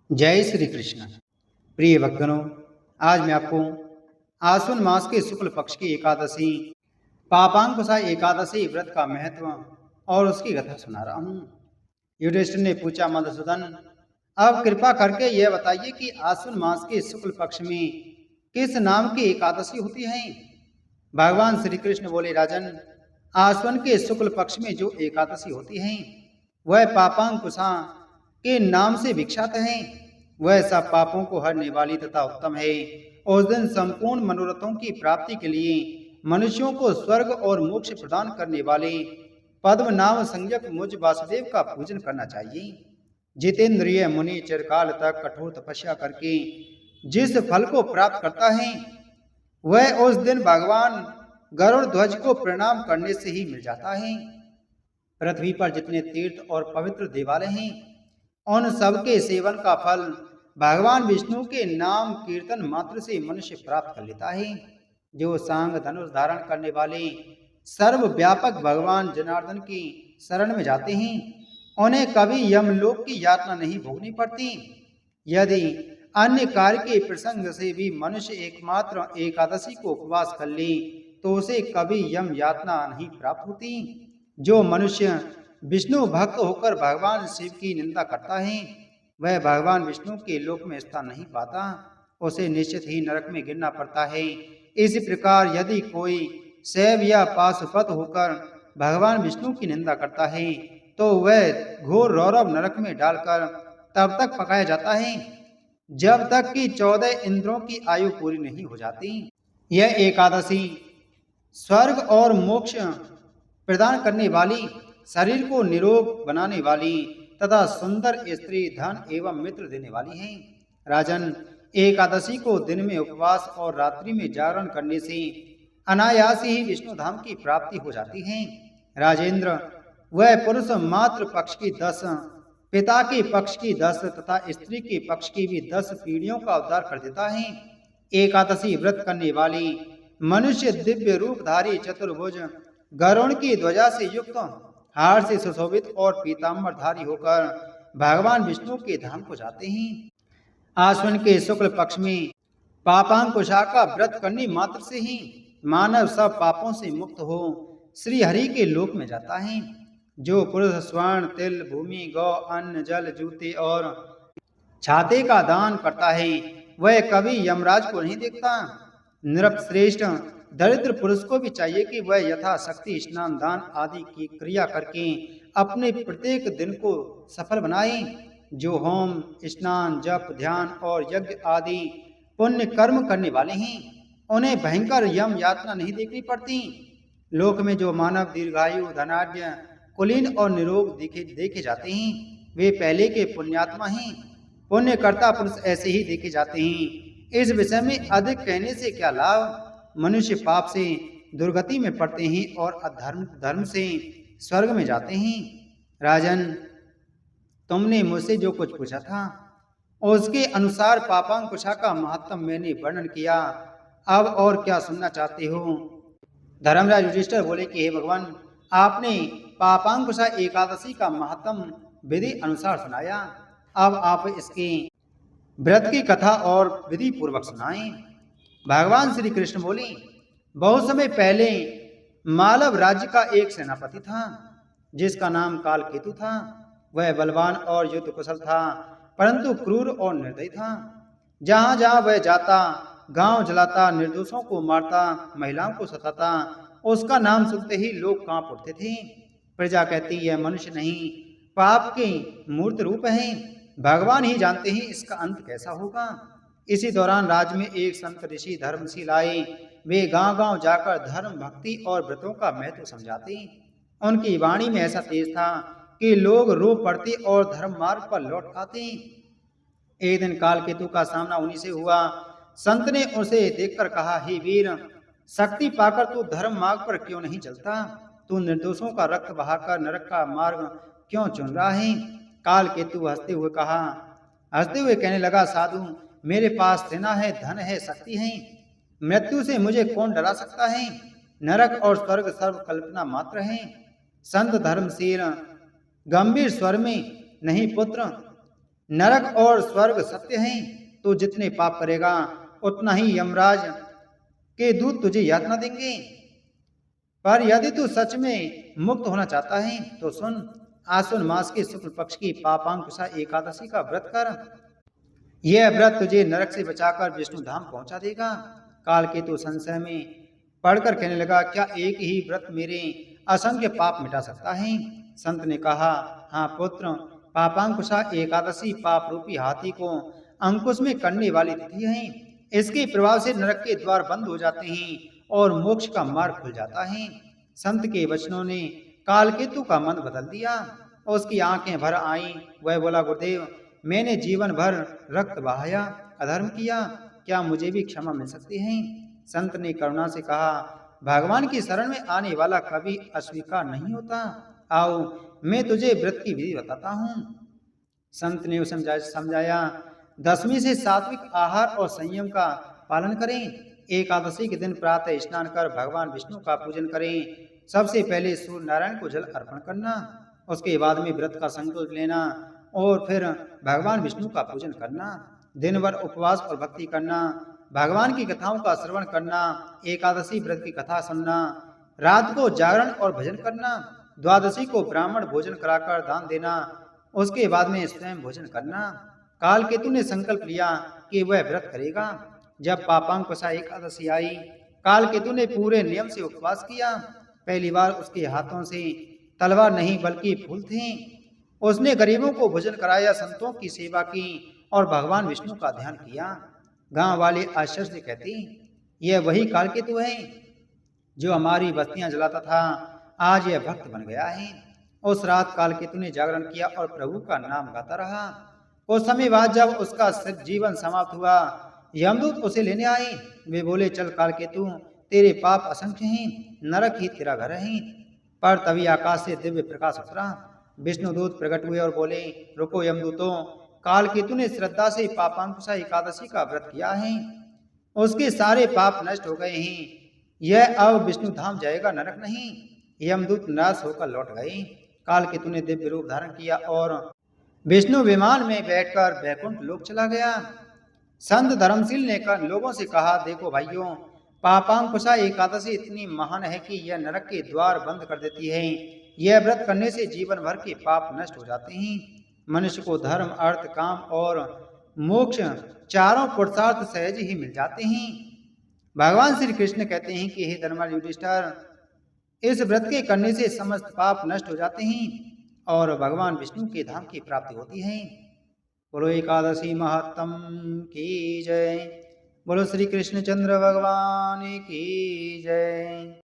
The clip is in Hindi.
जय श्री कृष्ण। प्रिय भक्तों, आज मैं आपको आश्विन मास के शुक्ल पक्ष की एकादशी पापांकुशा एकादशी व्रत का महत्व और उसकी कथा सुना रहा हूँ। युधिष्ठिर ने पूछा, मधुसूदन, अब कृपा करके यह बताइए कि आश्विन मास के शुक्ल पक्ष में किस नाम की एकादशी होती है। भगवान श्री कृष्ण बोले, राजन, आश्विन के शुक्ल पक्ष में जो एकादशी होती है वह पापांकुशा के नाम से विख्यात है। वह सब पापों को हरने वाली तथा उत्तम है। उस दिन संपूर्ण मनोरथों की प्राप्ति के लिए मनुष्यों को स्वर्ग और मोक्ष प्रदान करने वाले पद्म नाम संज्ञक मुझ वासुदेव का पूजन करना चाहिए। जितेंद्रिय मुनि चिरकाल तक कठोर तपस्या करके जिस फल को प्राप्त करता है वह उस दिन भगवान गरुड़ ध्वज को प्रणाम करने से ही मिल जाता है। पृथ्वी पर जितने तीर्थ और पवित्र देवालय हैं उन सब के सेवन का फल भगवान विष्णु के नाम कीर्तन मात्र से मनुष्य प्राप्त कर लेता है। जो सांग धनुष धारण करने वाले सर्वव्यापक भगवान जनार्दन की शरण में जाते हैं उन्हें कभी यमलोक की यातना नहीं भोगनी पड़ती। यदि अन्य कार्य के प्रसंग से भी मनुष्य एकमात्र एकादशी को उपवास कर ले तो उसे कभी यम यातना नहीं प्राप्त होती। जो मनुष्य विष्णु भक्त होकर भगवान शिव की निंदा करता है वह भगवान विष्णु के लोक में स्थान नहीं पाता, उसे निश्चित ही नरक में गिरना पड़ता है। इसी प्रकार यदि कोई शैव या पाशुपत होकर भगवान विष्णु की निंदा करता है तो वह घोर रौरव नरक में डालकर तब तक पकाया जाता है जब तक कि 14 इंद्रों की आयु पूरी नहीं हो जाती। यह एकादशी स्वर्ग और मोक्ष प्रदान करने वाली, शरीर को निरोग बनाने वाली तथा सुंदर स्त्री, धन एवं मित्र देने वाली है। राजन, एकादशी को दिन में उपवास और रात्रि में जागरण करने से अनायास ही विष्णु धाम की प्राप्ति हो जाती है। राजेंद्र, वह पुरुष मात्र पक्ष की 10, पिता के पक्ष की 10 तथा स्त्री के पक्ष की भी 10 पीढ़ियों का उद्धार कर देता है। एकादशी व्रत करने वाली मनुष्य दिव्य रूपधारी चतुर्भुज गरुड़ की ध्वजा से युक्त, हार से सुशोभित और पीताम्बरधारी होकर भगवान विष्णु के धाम को जाते हैं। आश्विन के शुक्ल पक्ष में पापांकुशा का व्रत करने मात्र से ही मानव सब पापों से मुक्त हो श्री हरि के लोक में जाता है। जो पुरुष स्वर्ण, तिल, भूमि, गौ, अन्न, जल, जूते और छाते का दान करता है वह कभी यमराज को नहीं देखता। नृपश्रेष्ठ दरिद्र पुरुष को भी चाहिए कि वह यथाशक्ति स्नान, दान आदि की क्रिया करके अपने प्रत्येक दिन को सफल बनाए। जो होम, स्नान, जप, ध्यान और यज्ञ आदि पुण्य कर्म करने वाले हैं उन्हें भयंकर यम यातना नहीं देखनी पड़ती। लोक में जो मानव दीर्घायु, धनाढ्य, कुलीन और निरोग देखे जाते हैं वे पहले के पुण्यात्मा हैं। पुण्यकर्ता पुरुष ऐसे ही देखे जाते हैं। इस विषय में अधिक कहने से क्या लाभ। मनुष्य पाप से दुर्गति में पड़ते हैं और धर्म से स्वर्ग में जाते हैं। राजन, तुमने मुझसे जो कुछ पूछा था उसके अनुसार पापांकुशा का महात्म मैंने वर्णन किया। अब और क्या सुनना चाहते हो? धर्मराज युधिष्ठिर बोले कि हे भगवान, आपने पापांकुशा एकादशी का महात्म विधि अनुसार सुनाया। अब आप इसके व्रत की कथा और विधि पूर्वक सुनाएं। भगवान श्री कृष्ण बोले, बहुत समय पहले मालव राज्य का एक सेनापति था जिसका नाम कालकेतु था। वह बलवान और युद्ध कुशल था परंतु क्रूर और निर्दयी था। जहां जहां वह जाता गांव जलाता, निर्दोषों को मारता, महिलाओं को सताता। उसका नाम सुनते ही लोग कांप उठते थे। प्रजा कहती, यह मनुष्य नहीं, पाप के मूर्त रूप है। भगवान ही जानते हैं इसका अंत कैसा होगा। इसी दौरान राज्य में एक संत ऋषि धर्मशील आए। वे गांव गांव जाकर धर्म, भक्ति और व्रतों का महत्व समझाते। उनकी वाणी में ऐसा तेज था कि लोग रो पड़ते और धर्म मार्ग पर लौट आते। एक दिन कालकेतु का सामना उन्हीं से हुआ। संत ने उसे देखकर कहा, हे वीर, शक्ति पाकर तू धर्म मार्ग पर क्यों नहीं चलता? तू निर्दोषों का रक्त बहाकर नरक का मार्ग क्यों चुन रहा है? कालकेतु हंसते हुए कहने लगा, साधु, मेरे पास सेना है, धन है, शक्ति है। मृत्यु से मुझे कौन डरा सकता है? नरक और स्वर्ग सर्व कल्पना मात्र है। संत धर्मशील गंभीर स्वर में, नहीं पुत्र, नरक और स्वर्ग सत्य हैं, तो जितने पाप करेगा उतना ही यमराज के दूत तुझे यातना देंगे। पर यदि तू सच में मुक्त होना चाहता है तो सुन, आश्विन मास के शुक्ल पक्ष की पापांकुशा एकादशी का व्रत कर। यह व्रत तुझे नरक से बचाकर विष्णु धाम पहुंचा देगा। काल केतु संशय में पढ़कर कहने लगा, क्या एक ही व्रत मेरे असंख्य पाप मिटा सकता है? संत ने कहा, हाँ पुत्र, पापांकुशा एकादशी पाप रूपी हाथी को अंकुश में करने वाली तिथि है। इसके प्रभाव से नरक के द्वार बंद हो जाते हैं और मोक्ष का मार्ग खुल जाता है। संत के वचनों ने कालकेतु का मन बदल दिया। उसकी आंखें भर आईं। वह बोला, गुरुदेव, मैंने जीवन भर रक्त बहाया, अधर्म किया, क्या मुझे भी क्षमा मिल सकती है? संत ने करुणा से कहा, भगवान की शरण में आने वाला कभी अस्वीकार नहीं होता। आओ, मैं तुझे व्रत की विधि बताता हूँ। संत ने उसे समझाया, 10वीं से सात्विक आहार और संयम का पालन करें। एकादशी के दिन प्रातः स्नान कर भगवान विष्णु का पूजन करें। सबसे पहले सूर्य नारायण को जल अर्पण करना, उसके बाद में व्रत का संकल्प लेना और फिर भगवान विष्णु का पूजन करना। दिन भर उपवास और भक्ति करना, भगवान की कथाओं का श्रवण करना, एकादशी व्रत की कथा सुनना, रात को जागरण और भजन करना, द्वादशी को ब्राह्मण भोजन कराकर दान देना, उसके बाद में स्वयं भोजन करना। काल केतु ने संकल्प लिया कि वह व्रत करेगा। जब पापांकुशा एकादशी आई, काल केतु ने पूरे नियम से उपवास किया। पहली बार उसके हाथों से तलवार नहीं बल्कि फूल थे। उसने गरीबों को भोजन कराया, संतों की सेवा की और भगवान विष्णु का ध्यान किया। गांव वाले आश्चर्य से कहते, यह वही काल केतु है जो हमारी बस्तियां जलाता था, आज यह भक्त बन गया है। उस रात काल केतु ने जागरण किया और प्रभु का नाम गाता रहा। कुछ समय बाद जब उसका जीवन समाप्त हुआ, यमदूत उसे लेने आए। वे बोले, चल काल केतु, तेरे पाप असंख्य हैं, नरक ही तेरा घर है। पर तभी आकाश से दिव्य प्रकाश उतरा। विष्णुदूत प्रकट हुए और बोले, रुको यमदूतों, काल केतु ने श्रद्धा से पापांकुशा एकादशी का व्रत किया है, उसके सारे पाप नष्ट हो गए हैं। यह अब विष्णु धाम जाएगा, नरक नहीं। यमदूत निराश होकर लौट गए। काल केतु ने दिव्य रूप धारण किया और विष्णु विमान में बैठकर वैकुंठ लोक चला गया। संत धर्मशील ने लोगों से कहा, देखो भाइयों, पापांकुशा एकादशी इतनी महान है कि यह नरक के द्वार बंद कर देती है। यह व्रत करने से जीवन भर के पाप नष्ट हो जाते हैं। मनुष्य को धर्म, अर्थ, काम और मोक्ष चारों पुरुषार्थ सहज ही मिल जाते हैं। भगवान श्री कृष्ण कहते हैं कि हे धर्मराज युधिष्ठिर, इस व्रत के करने से समस्त पाप नष्ट हो जाते हैं और भगवान विष्णु के धाम की प्राप्ति होती है। बोलो एकादशी महात्म की जय। बोलो श्री कृष्णचंद्र भगवान की जय।